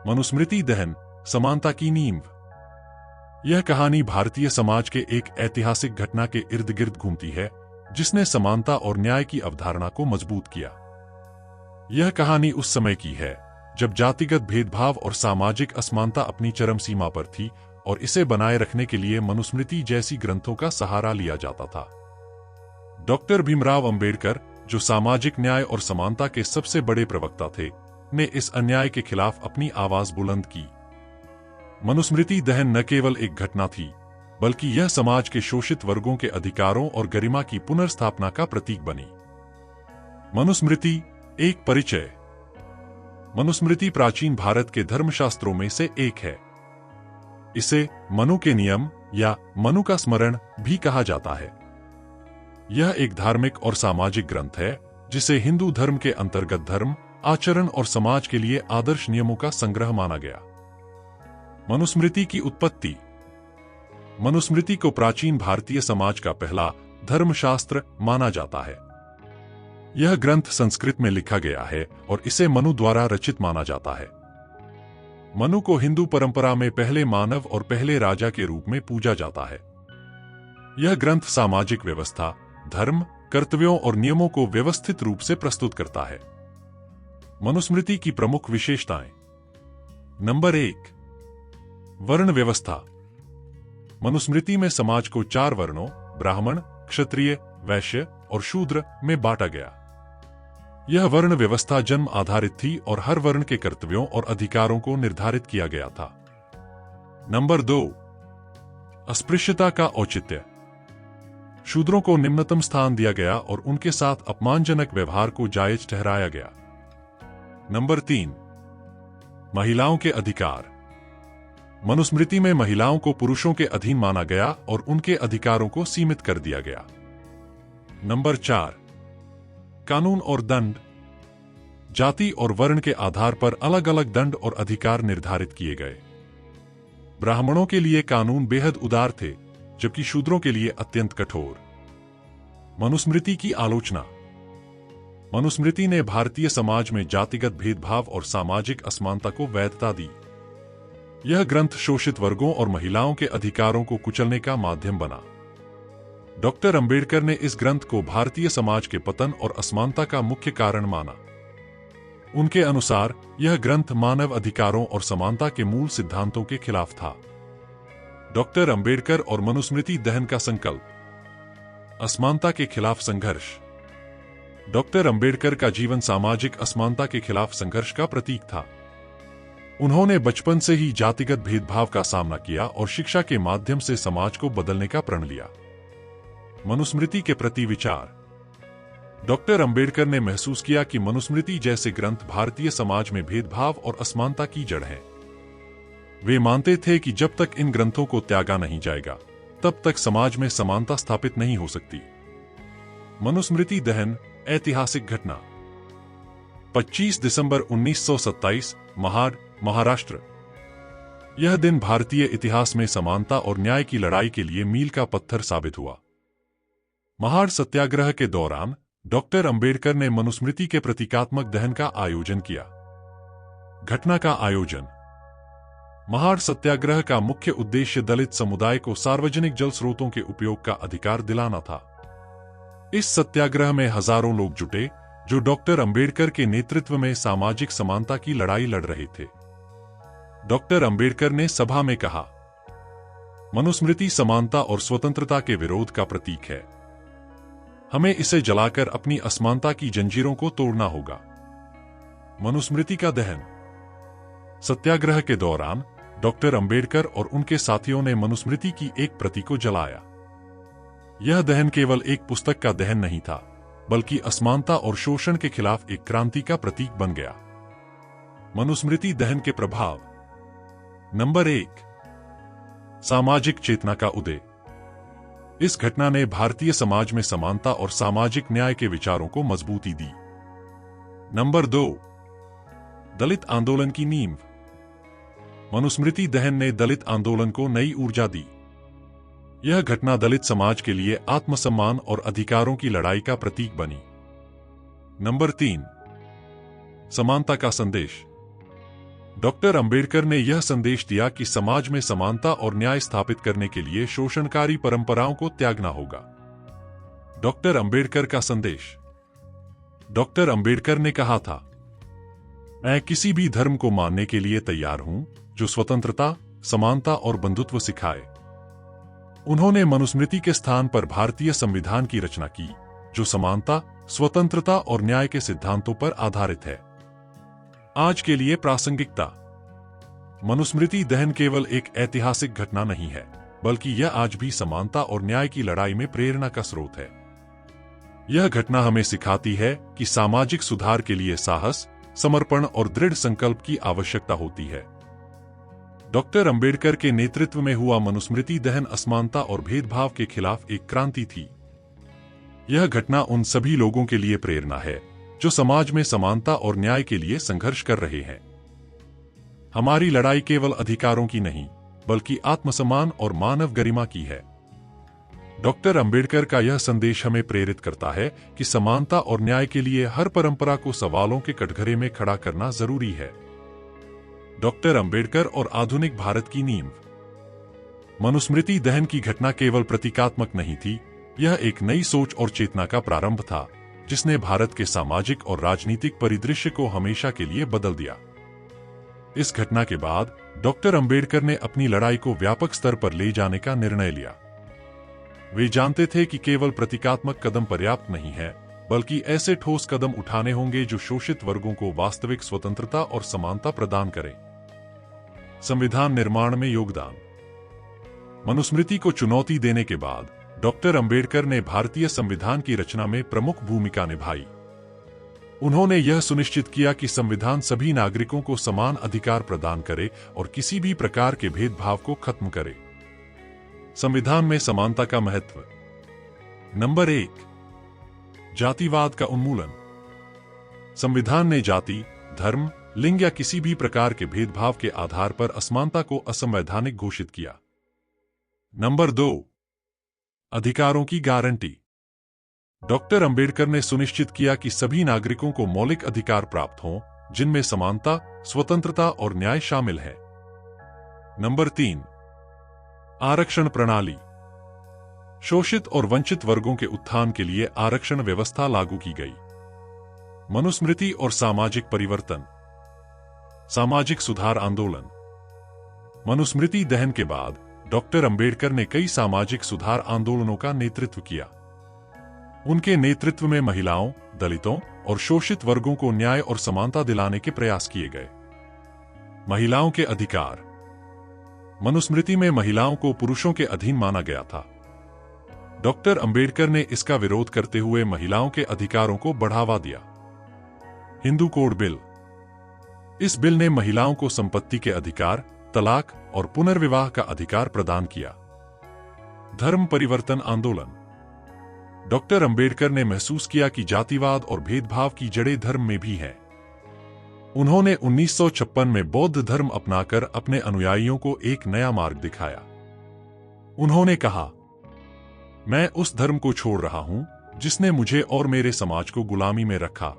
मनुस्मृति दहन, समानता की नींव। यह कहानी भारतीय समाज के एक ऐतिहासिक घटना के इर्द गिर्द घूमती है जिसने समानता और न्याय की अवधारणा को मजबूत किया। यह कहानी उस समय की है जब जातिगत भेदभाव और सामाजिक असमानता अपनी चरम सीमा पर थी और इसे बनाए रखने के लिए मनुस्मृति जैसी ग्रंथों का सहारा लिया जाता था। डॉक्टर भीमराव अंबेडकर, जो सामाजिक न्याय और समानता के सबसे बड़े प्रवक्ता थे, ने इस अन्याय के खिलाफ अपनी आवाज बुलंद की। मनुस्मृति दहन न केवल एक घटना थी, बल्कि यह समाज के शोषित वर्गों के अधिकारों और गरिमा की पुनर्स्थापना का प्रतीक बनी। मनुस्मृति एक परिचय। मनुस्मृति प्राचीन भारत के धर्मशास्त्रों में से एक है। इसे मनु के नियम या मनु का स्मरण भी कहा जाता है। यह एक धार्मिक और सामाजिक ग्रंथ है जिसे हिंदू धर्म के अंतर्गत धर्म, आचरण और समाज के लिए आदर्श नियमों का संग्रह माना गया। मनुस्मृति की उत्पत्ति। मनुस्मृति को प्राचीन भारतीय समाज का पहला धर्मशास्त्र माना जाता है। यह ग्रंथ संस्कृत में लिखा गया है और इसे मनु द्वारा रचित माना जाता है। मनु को हिंदू परंपरा में पहले मानव और पहले राजा के रूप में पूजा जाता है। यह ग्रंथ सामाजिक व्यवस्था, धर्म, कर्तव्यों और नियमों को व्यवस्थित रूप से प्रस्तुत करता है। मनुस्मृति की प्रमुख विशेषताएं। नंबर 1, वर्ण व्यवस्था। मनुस्मृति में समाज को 4 वर्णों ब्राह्मण, क्षत्रिय, वैश्य और शूद्र में बांटा गया। यह वर्ण व्यवस्था जन्म आधारित थी और हर वर्ण के कर्तव्यों और अधिकारों को निर्धारित किया गया था। नंबर 2, अस्पृश्यता का औचित्य। शूद्रों को निम्नतम स्थान दिया गया और उनके साथ अपमानजनक व्यवहार को जायज ठहराया गया। नंबर 3, महिलाओं के अधिकार। मनुस्मृति में महिलाओं को पुरुषों के अधीन माना गया और उनके अधिकारों को सीमित कर दिया गया। नंबर 4, कानून और दंड। जाति और वर्ण के आधार पर अलग अलग दंड और अधिकार निर्धारित किए गए। ब्राह्मणों के लिए कानून बेहद उदार थे, जबकि शूद्रों के लिए अत्यंत कठोर। मनुस्मृति की आलोचना। मनुस्मृति ने भारतीय समाज में जातिगत भेदभाव और सामाजिक असमानता को वैधता दी। यह ग्रंथ शोषित वर्गों और महिलाओं के अधिकारों को कुचलने का माध्यम बना। डॉक्टर अंबेडकर ने इस ग्रंथ को भारतीय समाज के पतन और असमानता का मुख्य कारण माना। उनके अनुसार यह ग्रंथ मानव अधिकारों और समानता के मूल सिद्धांतों के खिलाफ था। डॉक्टर अंबेडकर और मनुस्मृति दहन का संकल्प। असमानता के खिलाफ संघर्ष। डॉक्टर अंबेडकर का जीवन सामाजिक असमानता के खिलाफ संघर्ष का प्रतीक था। उन्होंने बचपन से ही जातिगत भेदभाव का सामना किया और शिक्षा के माध्यम से समाज को बदलने का प्रण लिया। मनुस्मृति के प्रति विचार। डॉक्टर अंबेडकर ने महसूस किया कि मनुस्मृति जैसे ग्रंथ भारतीय समाज में भेदभाव और असमानता की जड़ हैं। वे मानते थे कि जब तक इन ग्रंथों को त्यागा नहीं जाएगा, तब तक समाज में समानता स्थापित नहीं हो सकती। मनुस्मृति दहन, ऐतिहासिक घटना। 25 दिसंबर 1927, महाड, महाराष्ट्र। यह दिन भारतीय इतिहास में समानता और न्याय की लड़ाई के लिए मील का पत्थर साबित हुआ। महाड सत्याग्रह के दौरान डॉक्टर अंबेडकर ने मनुस्मृति के प्रतीकात्मक दहन का आयोजन किया। घटना का आयोजन। महाड सत्याग्रह का मुख्य उद्देश्य दलित समुदाय को सार्वजनिक जल स्रोतों के उपयोग का अधिकार दिलाना था। इस सत्याग्रह में हजारों लोग जुटे जो डॉक्टर अंबेडकर के नेतृत्व में सामाजिक समानता की लड़ाई लड़ रहे थे। डॉक्टर अंबेडकर ने सभा में कहा, मनुस्मृति समानता और स्वतंत्रता के विरोध का प्रतीक है। हमें इसे जलाकर अपनी असमानता की जंजीरों को तोड़ना होगा। मनुस्मृति का दहन। सत्याग्रह के दौरान डॉक्टर अंबेडकर और उनके साथियों ने मनुस्मृति की एक प्रति को जलाया। यह दहन केवल एक पुस्तक का दहन नहीं था, बल्कि असमानता और शोषण के खिलाफ एक क्रांति का प्रतीक बन गया। मनुस्मृति दहन के प्रभाव। नंबर 1, सामाजिक चेतना का उदय। इस घटना ने भारतीय समाज में समानता और सामाजिक न्याय के विचारों को मजबूती दी। नंबर 2, दलित आंदोलन की नींव। मनुस्मृति दहन ने दलित आंदोलन को नई ऊर्जा दी। यह घटना दलित समाज के लिए आत्मसम्मान और अधिकारों की लड़ाई का प्रतीक बनी। नंबर 3, समानता का संदेश। डॉक्टर अंबेडकर ने यह संदेश दिया कि समाज में समानता और न्याय स्थापित करने के लिए शोषणकारी परंपराओं को त्यागना होगा। डॉक्टर अंबेडकर का संदेश। डॉक्टर अंबेडकर ने कहा था, मैं किसी भी धर्म को मानने के लिए तैयार हूं जो स्वतंत्रता, समानता और बंधुत्व सिखाए। उन्होंने मनुस्मृति के स्थान पर भारतीय संविधान की रचना की, जो समानता, स्वतंत्रता और न्याय के सिद्धांतों पर आधारित है। आज के लिए प्रासंगिकता। मनुस्मृति दहन केवल एक ऐतिहासिक घटना नहीं है, बल्कि यह आज भी समानता और न्याय की लड़ाई में प्रेरणा का स्रोत है। यह घटना हमें सिखाती है कि सामाजिक सुधार के लिए साहस, समर्पण और दृढ़ संकल्प की आवश्यकता होती है। डॉक्टर अंबेडकर के नेतृत्व में हुआ मनुस्मृति दहन असमानता और भेदभाव के खिलाफ एक क्रांति थी। यह घटना उन सभी लोगों के लिए प्रेरणा है जो समाज में समानता और न्याय के लिए संघर्ष कर रहे हैं। हमारी लड़ाई केवल अधिकारों की नहीं, बल्कि आत्मसम्मान और मानव गरिमा की है। डॉक्टर अंबेडकर का यह संदेश हमें प्रेरित करता है कि समानता और न्याय के लिए हर परंपरा को सवालों के कटघरे में खड़ा करना जरूरी है। डॉक्टर अंबेडकर और आधुनिक भारत की नींव। मनुस्मृति दहन की घटना केवल प्रतीकात्मक नहीं थी, यह एक नई सोच और चेतना का प्रारंभ था, जिसने भारत के सामाजिक और राजनीतिक परिदृश्य को हमेशा के लिए बदल दिया। इस घटना के बाद डॉक्टर अंबेडकर ने अपनी लड़ाई को व्यापक स्तर पर ले जाने का निर्णय लिया। वे जानते थे कि केवल प्रतीकात्मक कदम पर्याप्त नहीं है, बल्कि ऐसे ठोस कदम उठाने होंगे जो शोषित वर्गों को वास्तविक स्वतंत्रता और समानता प्रदान करें। संविधान निर्माण में योगदान। मनुस्मृति को चुनौती देने के बाद डॉक्टर अंबेडकर ने भारतीय संविधान की रचना में प्रमुख भूमिका निभाई। उन्होंने यह सुनिश्चित किया कि संविधान सभी नागरिकों को समान अधिकार प्रदान करे और किसी भी प्रकार के भेदभाव को खत्म करे। संविधान में समानता का महत्व। नंबर 1, जातिवाद का उन्मूलन। संविधान ने जाति, धर्म, लिंग या किसी भी प्रकार के भेदभाव के आधार पर असमानता को असंवैधानिक घोषित किया। नंबर 2, अधिकारों की गारंटी। डॉक्टर अंबेडकर ने सुनिश्चित किया कि सभी नागरिकों को मौलिक अधिकार प्राप्त हों, जिनमें समानता, स्वतंत्रता और न्याय शामिल है। नंबर 3, आरक्षण प्रणाली। शोषित और वंचित वर्गों के उत्थान के लिए आरक्षण व्यवस्था लागू की गई। मनुस्मृति और सामाजिक परिवर्तन। सामाजिक सुधार आंदोलन। मनुस्मृति दहन के बाद डॉक्टर अंबेडकर ने कई सामाजिक सुधार आंदोलनों का नेतृत्व किया। उनके नेतृत्व में महिलाओं, दलितों और शोषित वर्गों को न्याय और समानता दिलाने के प्रयास किए गए। महिलाओं के अधिकार। मनुस्मृति में महिलाओं को पुरुषों के अधीन माना गया था। डॉक्टर अंबेडकर ने इसका विरोध करते हुए महिलाओं के अधिकारों को बढ़ावा दिया। Hindu code bill. इस बिल ने महिलाओं को संपत्ति के अधिकार, तलाक और पुनर्विवाह का अधिकार प्रदान किया। धर्म परिवर्तन आंदोलन। डॉक्टर अंबेडकर ने महसूस किया कि जातिवाद और भेदभाव की जड़ें धर्म में भी हैं। उन्होंने 1956 में बौद्ध धर्म अपनाकर अपने अनुयायियों को एक नया मार्ग दिखाया। उन्होंने कहा, मैं उस धर्म को छोड़ रहा हूं जिसने मुझे और मेरे समाज को गुलामी में रखा।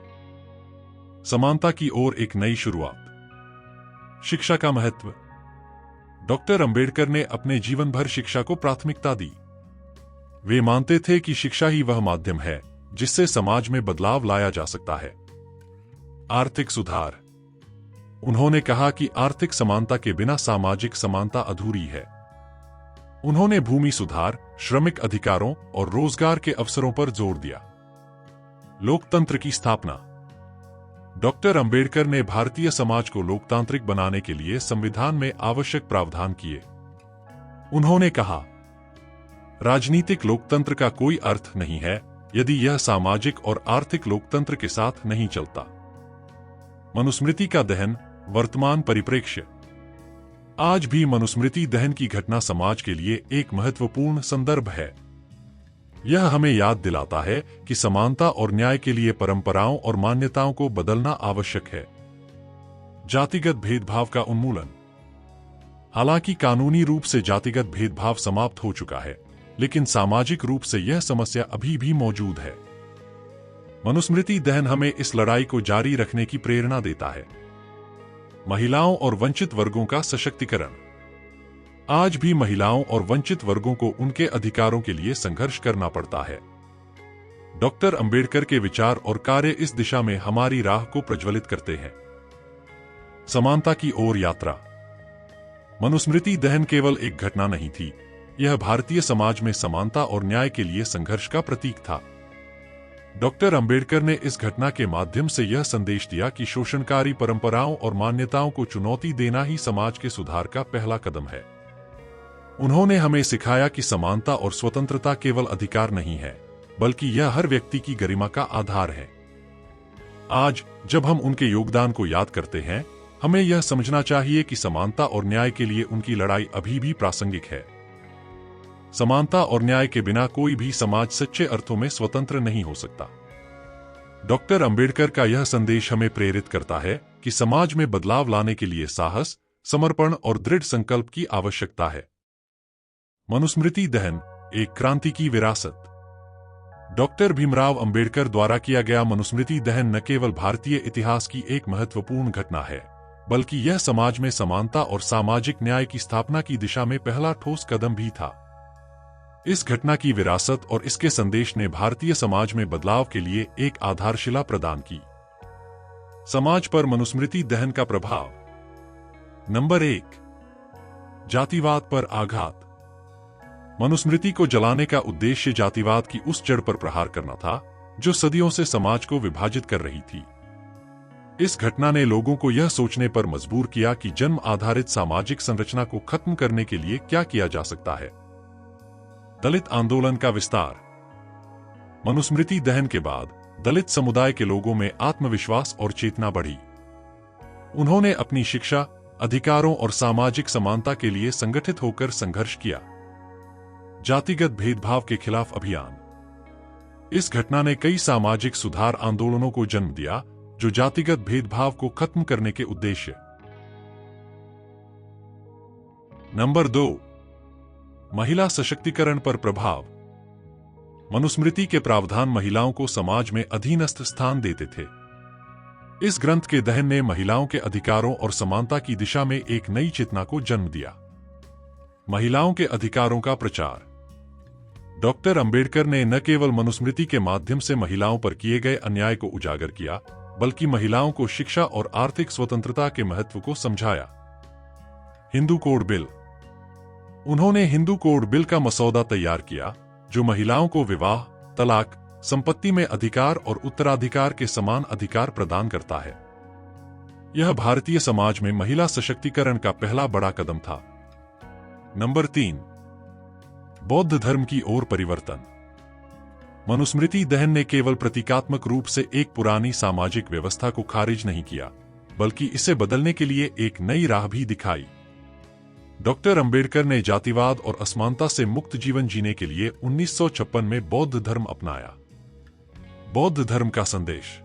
समानता की ओर एक नई शुरुआत। शिक्षा का महत्व। डॉक्टर अंबेडकर ने अपने जीवन भर शिक्षा को प्राथमिकता दी। वे मानते थे कि शिक्षा ही वह माध्यम है जिससे समाज में बदलाव लाया जा सकता है। आर्थिक सुधार। उन्होंने कहा कि आर्थिक समानता के बिना सामाजिक समानता अधूरी है। उन्होंने भूमि सुधार, श्रमिक अधिकारों और रोजगार के अवसरों पर जोर दिया। लोकतंत्र की स्थापना। डॉक्टर अंबेडकर ने भारतीय समाज को लोकतांत्रिक बनाने के लिए संविधान में आवश्यक प्रावधान किए। उन्होंने कहा, राजनीतिक लोकतंत्र का कोई अर्थ नहीं है यदि यह सामाजिक और आर्थिक लोकतंत्र के साथ नहीं चलता। मनुस्मृति का दहन, वर्तमान परिप्रेक्ष्य। आज भी मनुस्मृति दहन की घटना समाज के लिए एक महत्वपूर्ण संदर्भ है। यह हमें याद दिलाता है कि समानता और न्याय के लिए परंपराओं और मान्यताओं को बदलना आवश्यक है। जातिगत भेदभाव का उन्मूलन। हालांकि कानूनी रूप से जातिगत भेदभाव समाप्त हो चुका है, लेकिन सामाजिक रूप से यह समस्या अभी भी मौजूद है। मनुस्मृति दहन हमें इस लड़ाई को जारी रखने की प्रेरणा देता है। महिलाओं और वंचित वर्गों का सशक्तिकरण। आज भी महिलाओं और वंचित वर्गों को उनके अधिकारों के लिए संघर्ष करना पड़ता है। डॉक्टर अंबेडकर के विचार और कार्य इस दिशा में हमारी राह को प्रज्वलित करते हैं। समानता की ओर यात्रा। मनुस्मृति दहन केवल एक घटना नहीं थी, यह भारतीय समाज में समानता और न्याय के लिए संघर्ष का प्रतीक था। डॉक्टर अंबेडकर ने इस घटना के माध्यम से यह संदेश दिया कि शोषणकारी परंपराओं और मान्यताओं को चुनौती देना ही समाज के सुधार का पहला कदम है। उन्होंने हमें सिखाया कि समानता और स्वतंत्रता केवल अधिकार नहीं है, बल्कि यह हर व्यक्ति की गरिमा का आधार है। आज जब हम उनके योगदान को याद करते हैं, हमें यह समझना चाहिए कि समानता और न्याय के लिए उनकी लड़ाई अभी भी प्रासंगिक है। समानता और न्याय के बिना कोई भी समाज सच्चे अर्थों में स्वतंत्र नहीं हो सकता। डॉक्टर अंबेडकर का यह संदेश हमें प्रेरित करता है कि समाज में बदलाव लाने के लिए साहस, समर्पण और दृढ़ संकल्प की आवश्यकता है। मनुस्मृति दहन, एक क्रांति की विरासत। डॉक्टर भीमराव अंबेडकर द्वारा किया गया मनुस्मृति दहन न केवल भारतीय इतिहास की एक महत्वपूर्ण घटना है, बल्कि यह समाज में समानता और सामाजिक न्याय की स्थापना की दिशा में पहला ठोस कदम भी था। इस घटना की विरासत और इसके संदेश ने भारतीय समाज में बदलाव के लिए एक आधारशिला प्रदान की। समाज पर मनुस्मृति दहन का प्रभाव। नंबर 1, जातिवाद पर आघात। मनुस्मृति को जलाने का उद्देश्य जातिवाद की उस जड़ पर प्रहार करना था जो सदियों से समाज को विभाजित कर रही थी। इस घटना ने लोगों को यह सोचने पर मजबूर किया कि जन्म आधारित सामाजिक संरचना को खत्म करने के लिए क्या किया जा सकता है। दलित आंदोलन का विस्तार। मनुस्मृति दहन के बाद दलित समुदाय के लोगों में आत्मविश्वास और चेतना बढ़ी। उन्होंने अपनी शिक्षा, अधिकारों और सामाजिक समानता के लिए संगठित होकर संघर्ष किया। जातिगत भेदभाव के खिलाफ अभियान। इस घटना ने कई सामाजिक सुधार आंदोलनों को जन्म दिया जो जातिगत भेदभाव को खत्म करने के उद्देश्य। नंबर 2, महिला सशक्तिकरण पर प्रभाव। मनुस्मृति के प्रावधान महिलाओं को समाज में अधीनस्थ स्थान देते थे। इस ग्रंथ के दहन ने महिलाओं के अधिकारों और समानता की दिशा में एक नई चेतना को जन्म दिया। महिलाओं के अधिकारों का प्रचार। डॉक्टर अंबेडकर ने न केवल मनुस्मृति के माध्यम से महिलाओं पर किए गए अन्याय को उजागर किया, बल्कि महिलाओं को शिक्षा और आर्थिक स्वतंत्रता के महत्व को समझाया। Hindu code bill. उन्होंने हिंदू कोड बिल का मसौदा तैयार किया जो महिलाओं को विवाह, तलाक, संपत्ति में अधिकार और उत्तराधिकार के समान अधिकार प्रदान करता है। यह भारतीय समाज में महिला सशक्तिकरण का पहला बड़ा कदम था। नंबर 3, बौद्ध धर्म की ओर परिवर्तन। मनुस्मृति दहन ने केवल प्रतीकात्मक रूप से एक पुरानी सामाजिक व्यवस्था को खारिज नहीं किया, बल्कि इसे बदलने के लिए एक नई राह भी दिखाई। डॉक्टर अंबेडकर ने जातिवाद और असमानता से मुक्त जीवन जीने के लिए 1956 में बौद्ध धर्म अपनाया। बौद्ध धर्म का संदेश।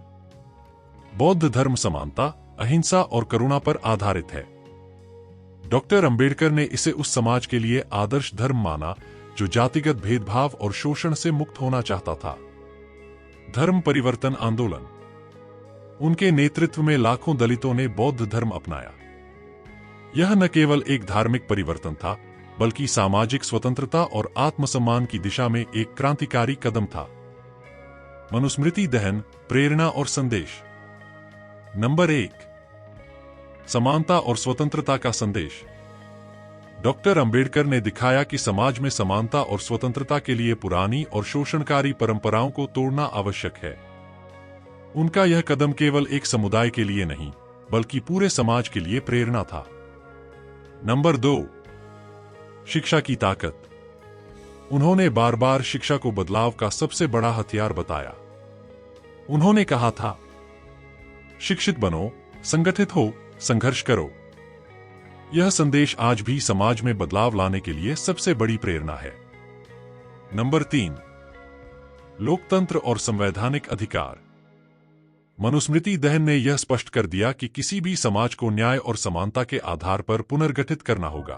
बौद्ध धर्म समानता, अहिंसा और करुणा पर आधारित है। डॉक्टर अंबेडकर ने इसे उस समाज के लिए आदर्श धर्म माना जो जातिगत भेदभाव और शोषण से मुक्त होना चाहता था। धर्म परिवर्तन आंदोलन। उनके नेतृत्व में लाखों दलितों ने बौद्ध धर्म अपनाया। यह न केवल एक धार्मिक परिवर्तन था, बल्कि सामाजिक स्वतंत्रता और आत्मसम्मान की दिशा में एक क्रांतिकारी कदम था। मनुस्मृति दहन, प्रेरणा और संदेश। नंबर 1, समानता और स्वतंत्रता का संदेश। डॉक्टर अंबेडकर ने दिखाया कि समाज में समानता और स्वतंत्रता के लिए पुरानी और शोषणकारी परंपराओं को तोड़ना आवश्यक है। उनका यह कदम केवल एक समुदाय के लिए नहीं, बल्कि पूरे समाज के लिए प्रेरणा था। नंबर 2, शिक्षा की ताकत। उन्होंने बार बार शिक्षा को बदलाव का सबसे बड़ा हथियार बताया। उन्होंने कहा था, शिक्षित बनो, संगठित हो, संघर्ष करो। यह संदेश आज भी समाज में बदलाव लाने के लिए सबसे बड़ी प्रेरणा है। नंबर 3, लोकतंत्र और संवैधानिक अधिकार। मनुस्मृति दहन ने यह स्पष्ट कर दिया कि किसी भी समाज को न्याय और समानता के आधार पर पुनर्गठित करना होगा।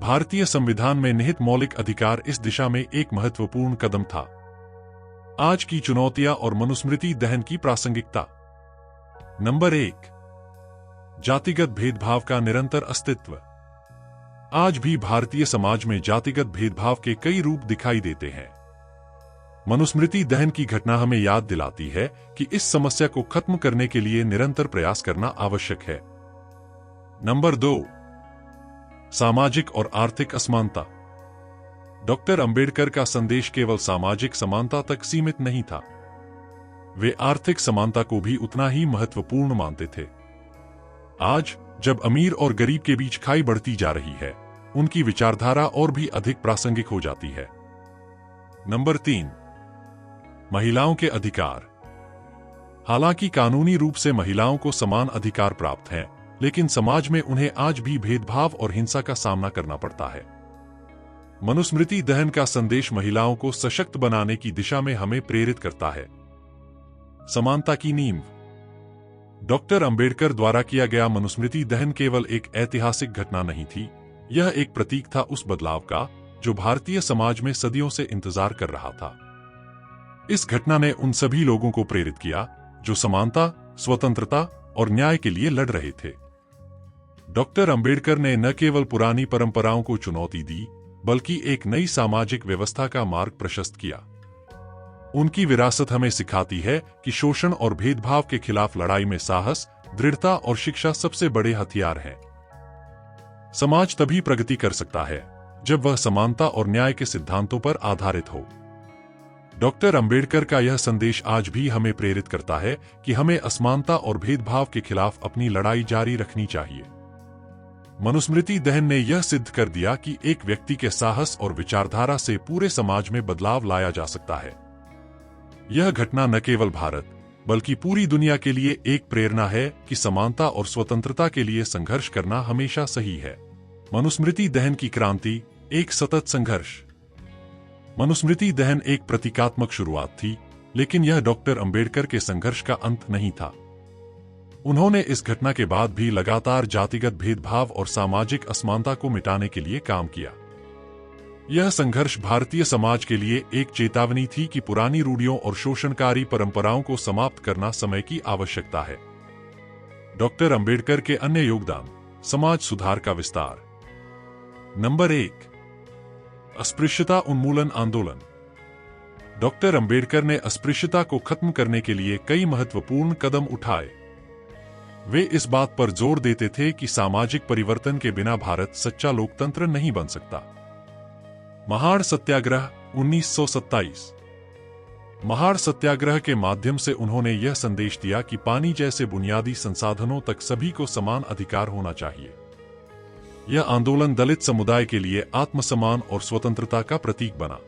भारतीय संविधान में निहित मौलिक अधिकार इस दिशा में एक महत्वपूर्ण कदम था। आज की चुनौतियां और मनुस्मृति दहन की प्रासंगिकता। नंबर 1, जातिगत भेदभाव का निरंतर अस्तित्व। आज भी भारतीय समाज में जातिगत भेदभाव के कई रूप दिखाई देते हैं। मनुस्मृति दहन की घटना हमें याद दिलाती है कि इस समस्या को खत्म करने के लिए निरंतर प्रयास करना आवश्यक है। नंबर 2, सामाजिक और आर्थिक असमानता। डॉक्टर अंबेडकर का संदेश केवल सामाजिक समानता तक सीमित नहीं था। वे आर्थिक समानता को भी उतना ही महत्वपूर्ण मानते थे। आज जब अमीर और गरीब के बीच खाई बढ़ती जा रही है, उनकी विचारधारा और भी अधिक प्रासंगिक हो जाती है। नंबर 3, महिलाओं के अधिकार। हालांकि कानूनी रूप से महिलाओं को समान अधिकार प्राप्त हैं, लेकिन समाज में उन्हें आज भी भेदभाव और हिंसा का सामना करना पड़ता है। मनुस्मृति दहन का संदेश महिलाओं को सशक्त बनाने की दिशा में हमें प्रेरित करता है। समानता की नींव। डॉक्टर अंबेडकर द्वारा किया गया मनुस्मृति दहन केवल एक ऐतिहासिक घटना नहीं थी, यह एक प्रतीक था उस बदलाव का जो भारतीय समाज में सदियों से इंतजार कर रहा था। इस घटना ने उन सभी लोगों को प्रेरित किया जो समानता, स्वतंत्रता और न्याय के लिए लड़ रहे थे। डॉक्टर अंबेडकर ने न केवल पुरानी परंपराओं को चुनौती दी, बल्कि एक नई सामाजिक व्यवस्था का मार्ग प्रशस्त किया। उनकी विरासत हमें सिखाती है कि शोषण और भेदभाव के खिलाफ लड़ाई में साहस, दृढ़ता और शिक्षा सबसे बड़े हथियार हैं। समाज तभी प्रगति कर सकता है जब वह समानता और न्याय के सिद्धांतों पर आधारित हो। डॉक्टर अंबेडकर का यह संदेश आज भी हमें प्रेरित करता है कि हमें असमानता और भेदभाव के खिलाफ अपनी लड़ाई जारी रखनी चाहिए। मनुस्मृति दहन ने यह सिद्ध कर दिया कि एक व्यक्ति के साहस और विचारधारा से पूरे समाज में बदलाव लाया जा सकता है। यह घटना न केवल भारत बल्कि पूरी दुनिया के लिए एक प्रेरणा है कि समानता और स्वतंत्रता के लिए संघर्ष करना हमेशा सही है। मनुस्मृति दहन की क्रांति, एक सतत संघर्ष। मनुस्मृति दहन एक प्रतीकात्मक शुरुआत थी, लेकिन यह डॉक्टर अंबेडकर के संघर्ष का अंत नहीं था। उन्होंने इस घटना के बाद भी लगातार जातिगत भेदभाव और सामाजिक असमानता को मिटाने के लिए काम किया। यह संघर्ष भारतीय समाज के लिए एक चेतावनी थी कि पुरानी रूढ़ियों और शोषणकारी परंपराओं को समाप्त करना समय की आवश्यकता है। डॉक्टर अंबेडकर के अन्य योगदान, समाज सुधार का विस्तार। नंबर 1, अस्पृश्यता उन्मूलन आंदोलन। डॉक्टर अंबेडकर ने अस्पृश्यता को खत्म करने के लिए कई महत्वपूर्ण कदम उठाए। वे इस बात पर जोर देते थे कि सामाजिक परिवर्तन के बिना भारत सच्चा लोकतंत्र नहीं बन सकता। महाड़ सत्याग्रह 1927। महाड़ सत्याग्रह के माध्यम से उन्होंने यह संदेश दिया कि पानी जैसे बुनियादी संसाधनों तक सभी को समान अधिकार होना चाहिए। यह आंदोलन दलित समुदाय के लिए आत्मसम्मान और स्वतंत्रता का प्रतीक बना।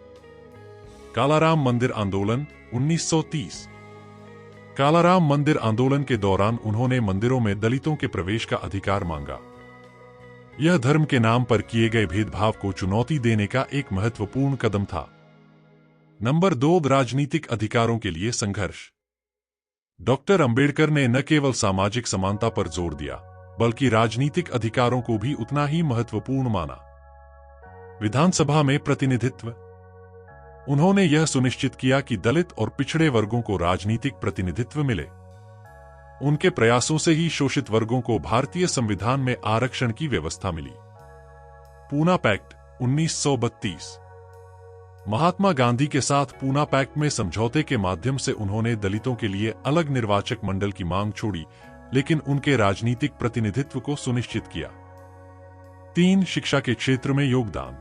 कालाराम मंदिर आंदोलन 1930। कालाराम मंदिर आंदोलन के दौरान उन्होंने मंदिरों में दलितों के प्रवेश का अधिकार मांगा। यह धर्म के नाम पर किए गए भेदभाव को चुनौती देने का एक महत्वपूर्ण कदम था। नंबर 2, राजनीतिक अधिकारों के लिए संघर्ष। डॉक्टर अंबेडकर ने न केवल सामाजिक समानता पर जोर दिया, बल्कि राजनीतिक अधिकारों को भी उतना ही महत्वपूर्ण माना। विधानसभा में प्रतिनिधित्व। उन्होंने यह सुनिश्चित किया कि दलित और पिछड़े वर्गों को राजनीतिक प्रतिनिधित्व मिले। उनके प्रयासों से ही शोषित वर्गों को भारतीय संविधान में आरक्षण की व्यवस्था मिली। पूना पैक्ट 1932। महात्मा गांधी के साथ पूना पैक्ट में समझौते के माध्यम से उन्होंने दलितों के लिए अलग निर्वाचक मंडल की मांग छोड़ी, लेकिन उनके राजनीतिक प्रतिनिधित्व को सुनिश्चित किया। 3, शिक्षा के क्षेत्र में योगदान।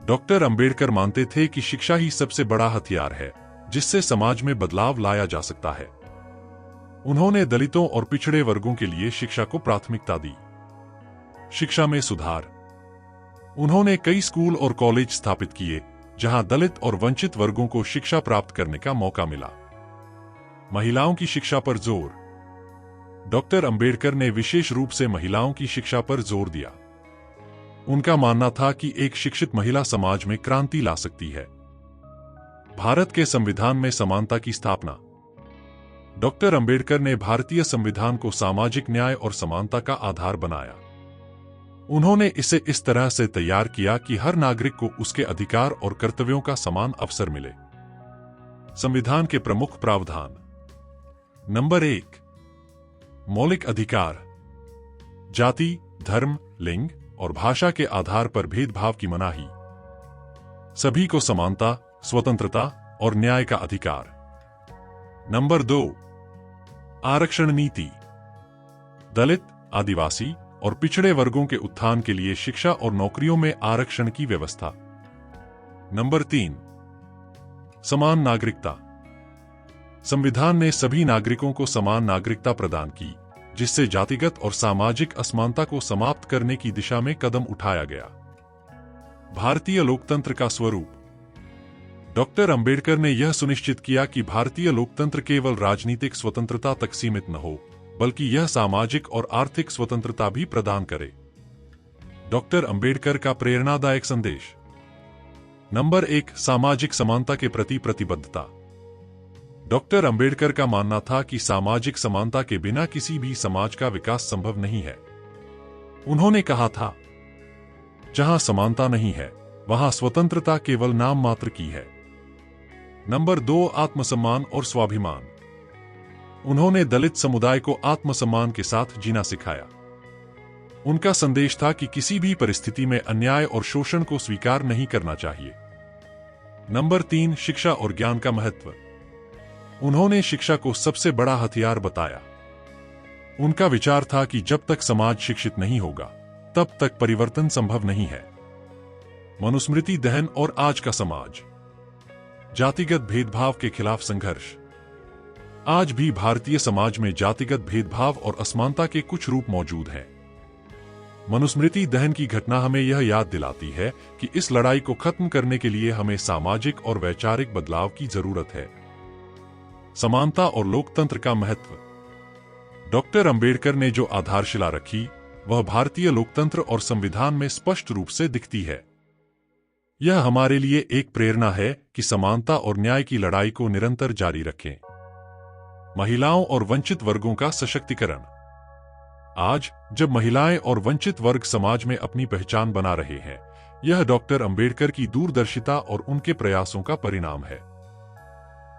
डॉक्टर अंबेडकर मानते थे कि शिक्षा ही सबसे बड़ा हथियार है जिससे समाज में बदलाव लाया जा सकता है। उन्होंने दलितों और पिछड़े वर्गों के लिए शिक्षा को प्राथमिकता दी। शिक्षा में सुधार। उन्होंने कई स्कूल और कॉलेज स्थापित किए जहां दलित और वंचित वर्गों को शिक्षा प्राप्त करने का मौका मिला। महिलाओं की शिक्षा पर जोर। डॉक्टर अंबेडकर ने विशेष रूप से महिलाओं की शिक्षा पर जोर दिया। उनका मानना था कि एक शिक्षित महिला समाज में क्रांति ला सकती है। भारत के संविधान में समानता की स्थापना। डॉक्टर अंबेडकर ने भारतीय संविधान को सामाजिक न्याय और समानता का आधार बनाया। उन्होंने इसे इस तरह से तैयार किया कि हर नागरिक को उसके अधिकार और कर्तव्यों का समान अवसर मिले। संविधान के प्रमुख प्रावधान। नंबर 1, मौलिक अधिकार। जाति, धर्म, लिंग और भाषा के आधार पर भेदभाव की मनाही। सभी को समानता, स्वतंत्रता और न्याय का अधिकार। नंबर 2, आरक्षण नीति। दलित, आदिवासी और पिछड़े वर्गों के उत्थान के लिए शिक्षा और नौकरियों में आरक्षण की व्यवस्था। नंबर 3, समान नागरिकता। संविधान ने सभी नागरिकों को समान नागरिकता प्रदान की, जिससे जातिगत और सामाजिक असमानता को समाप्त करने की दिशा में कदम उठाया गया। भारतीय लोकतंत्र का स्वरूप। डॉक्टर अंबेडकर ने यह सुनिश्चित किया कि भारतीय लोकतंत्र केवल राजनीतिक स्वतंत्रता तक सीमित न हो, बल्कि यह सामाजिक और आर्थिक स्वतंत्रता भी प्रदान करे। डॉक्टर अंबेडकर का प्रेरणादायक संदेश। नंबर 1, सामाजिक समानता के प्रति प्रतिबद्धता। डॉक्टर अंबेडकर का मानना था कि सामाजिक समानता के बिना किसी भी समाज का विकास संभव नहीं है। उन्होंने कहा था, जहां समानता नहीं है, वहां स्वतंत्रता केवल नाम मात्र की है। नंबर 2, आत्मसम्मान और स्वाभिमान। उन्होंने दलित समुदाय को आत्मसम्मान के साथ जीना सिखाया। उनका संदेश था कि किसी भी परिस्थिति में अन्याय और शोषण को स्वीकार नहीं करना चाहिए। नंबर 3, शिक्षा और ज्ञान का महत्व। उन्होंने शिक्षा को सबसे बड़ा हथियार बताया। उनका विचार था कि जब तक समाज शिक्षित नहीं होगा, तब तक परिवर्तन संभव नहीं है। मनुस्मृति दहन और आज का समाज। जातिगत भेदभाव के खिलाफ संघर्ष। आज भी भारतीय समाज में जातिगत भेदभाव और असमानता के कुछ रूप मौजूद हैं। मनुस्मृति दहन की घटना हमें यह याद दिलाती है कि इस लड़ाई को खत्म करने के लिए हमें सामाजिक और वैचारिक बदलाव की जरूरत है। समानता और लोकतंत्र का महत्व। डॉक्टर अंबेडकर ने जो आधारशिला रखी, वह भारतीय लोकतंत्र और संविधान में स्पष्ट रूप से दिखती है। यह हमारे लिए एक प्रेरणा है कि समानता और न्याय की लड़ाई को निरंतर जारी रखें। महिलाओं और वंचित वर्गों का सशक्तिकरण। आज जब महिलाएं और वंचित वर्ग समाज में अपनी पहचान बना रहे हैं, यह डॉक्टर अंबेडकर की दूरदर्शिता और उनके प्रयासों का परिणाम है।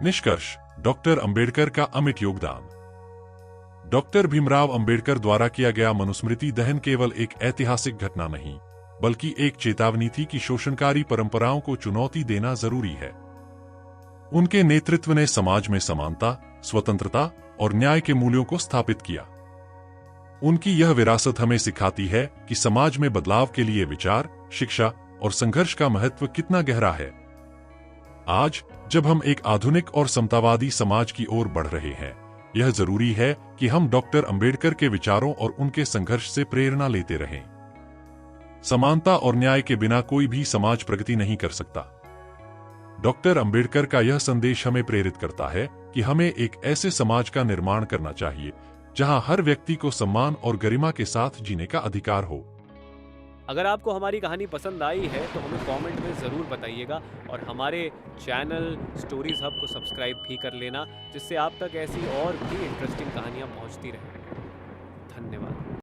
निष्कर्ष, डॉक्टर अंबेडकर का अमिट योगदान। डॉक्टर भीमराव अंबेडकर द्वारा किया गया मनुस्मृति दहन केवल एक ऐतिहासिक घटना नहीं, बल्कि एक चेतावनी थी कि शोषणकारी परंपराओं को चुनौती देना जरूरी है। उनके नेतृत्व ने समाज में समानता, स्वतंत्रता और न्याय के मूल्यों को स्थापित किया। उनकी यह विरासत हमें सिखाती है कि समाज में बदलाव के लिए विचार, शिक्षा और संघर्ष का महत्व कितना गहरा है। आज जब हम एक आधुनिक और समतावादी समाज की ओर बढ़ रहे हैं, यह जरूरी है कि हम डॉक्टर अंबेडकर के विचारों और उनके संघर्ष से प्रेरणा लेते रहें। समानता और न्याय के बिना कोई भी समाज प्रगति नहीं कर सकता। डॉक्टर अंबेडकर का यह संदेश हमें प्रेरित करता है कि हमें एक ऐसे समाज का निर्माण करना चाहिए जहां हर व्यक्ति को सम्मान और गरिमा के साथ जीने का अधिकार हो। अगर आपको हमारी कहानी पसंद आई है तो हमें कमेंट में ज़रूर बताइएगा और हमारे चैनल स्टोरीज हब को सब्सक्राइब भी कर लेना, जिससे आप तक ऐसी और भी इंटरेस्टिंग कहानियाँ पहुँचती रहें। धन्यवाद।